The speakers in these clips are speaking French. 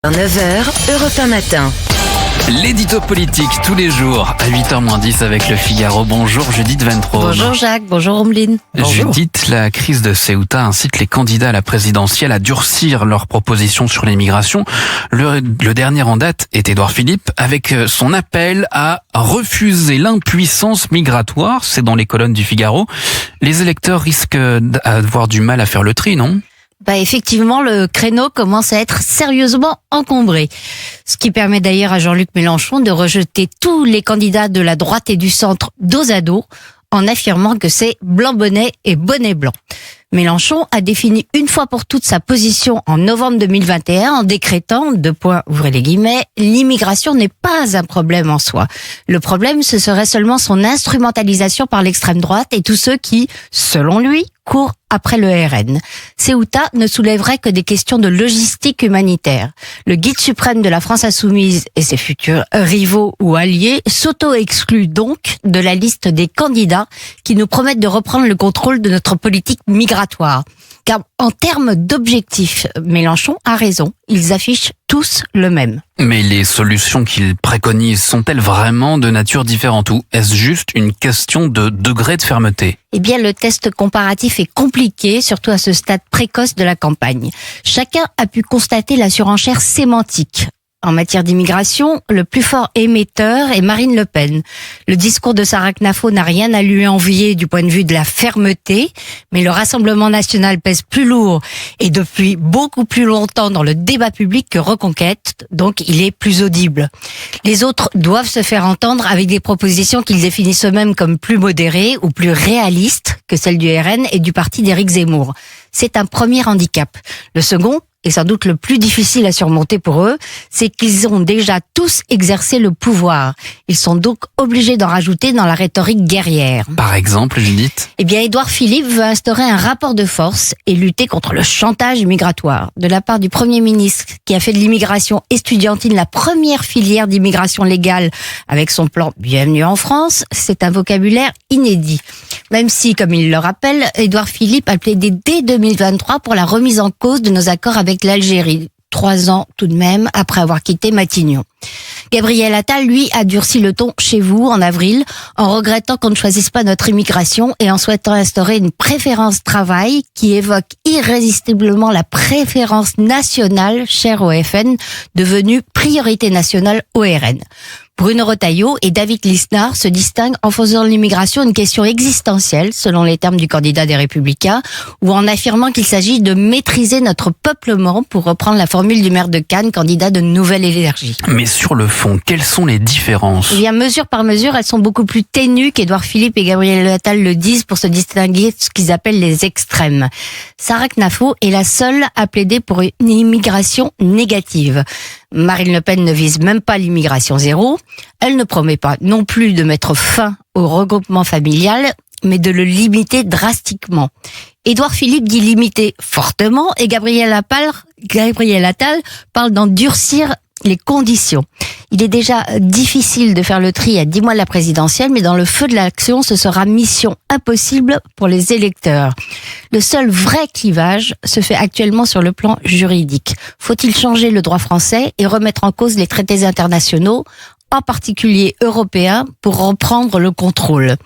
9h, Europe 1 matin. L'édito politique tous les jours à 8h-10 avec Le Figaro. Bonjour Judith Ventraume. Bonjour Jacques, bonjour Omeline. Judith, la crise de Ceuta incite les candidats à la présidentielle à durcir leurs propositions sur l'immigration. Le dernier en date est Édouard Philippe avec son appel à refuser l'impuissance migratoire. C'est dans les colonnes du Figaro. Les électeurs risquent d'avoir du mal à faire le tri, non ? Effectivement, le créneau commence à être sérieusement encombré. Ce qui permet d'ailleurs à Jean-Luc Mélenchon de rejeter tous les candidats de la droite et du centre dos à dos en affirmant que c'est blanc bonnet et bonnet blanc. Mélenchon a défini une fois pour toutes sa position en novembre 2021 en décrétant, ouvrez les guillemets, l'immigration n'est pas un problème en soi. Le problème, ce serait seulement son instrumentalisation par l'extrême droite et tous ceux qui, selon lui, courent après le RN. Ceuta ne soulèverait que des questions de logistique humanitaire. Le guide suprême de la France insoumise et ses futurs rivaux ou alliés s'auto-excluent donc de la liste des candidats qui nous promettent de reprendre le contrôle de notre politique migratoire. Car en termes d'objectifs, Mélenchon a raison, ils affichent tous le même. Mais les solutions qu'il préconise sont-elles vraiment de nature différente ou est-ce juste une question de degré de fermeté ? Le test comparatif est compliqué, surtout à ce stade précoce de la campagne. Chacun a pu constater la surenchère sémantique. En matière d'immigration, le plus fort émetteur est Marine Le Pen. Le discours de Sarah Knafo n'a rien à lui envier du point de vue de la fermeté, mais le Rassemblement national pèse plus lourd et depuis beaucoup plus longtemps dans le débat public que Reconquête, donc il est plus audible. Les autres doivent se faire entendre avec des propositions qu'ils définissent eux-mêmes comme plus modérées ou plus réalistes que celles du RN et du parti d'Éric Zemmour. C'est un premier handicap. Le second, et sans doute le plus difficile à surmonter pour eux, c'est qu'ils ont déjà tous exercé le pouvoir. Ils sont donc obligés d'en rajouter dans la rhétorique guerrière. Par exemple, Judith ? Édouard Philippe veut instaurer un rapport de force et lutter contre le chantage migratoire. De la part du Premier ministre, qui a fait de l'immigration estudiantine la première filière d'immigration légale avec son plan Bienvenue en France, c'est un vocabulaire inédit. Même si, comme il le rappelle, Édouard Philippe a plaidé dès 2023 pour la remise en cause de nos accords avec l'Algérie, 3 ans tout de même après avoir quitté Matignon. Gabriel Attal, lui, a durci le ton chez vous en avril, en regrettant qu'on ne choisisse pas notre immigration et en souhaitant instaurer une préférence travail qui évoque irrésistiblement la préférence nationale chère au FN, devenue priorité nationale au RN. Bruno Retailleau et David Lisnard se distinguent en faisant de l'immigration une question existentielle, selon les termes du candidat des Républicains, ou en affirmant qu'il s'agit de maîtriser notre peuplement, pour reprendre la formule du maire de Cannes, candidat de Nouvelle Énergie. Mais sur le fond, quelles sont les différences ? Mesure par mesure, elles sont beaucoup plus ténues qu'Édouard Philippe et Gabriel Attal le disent pour se distinguer de ce qu'ils appellent les extrêmes. Sarah Knafo est la seule à plaider pour une immigration négative. Marine Le Pen ne vise même pas l'immigration zéro. Elle ne promet pas non plus de mettre fin au regroupement familial, mais de le limiter drastiquement. Édouard Philippe dit limiter fortement et Gabriel Attal parle d'en durcir les conditions. Il est déjà difficile de faire le tri à 10 mois de la présidentielle, mais dans le feu de l'action, ce sera mission impossible pour les électeurs. Le seul vrai clivage se fait actuellement sur le plan juridique. Faut-il changer le droit français et remettre en cause les traités internationaux, en particulier européens, pour reprendre le contrôle ?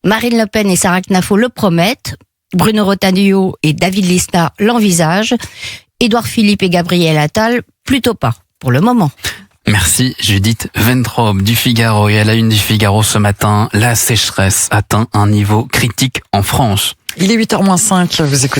Marine Le Pen et Sarah Knafo le promettent, Bruno Retailleau et David Lisnard l'envisagent, Édouard Philippe et Gabriel Attal, plutôt pas, pour le moment. Merci Judith Ventraume du Figaro. Et à la une du Figaro ce matin, la sécheresse atteint un niveau critique en France. Il est 8h-5, vous écoutez.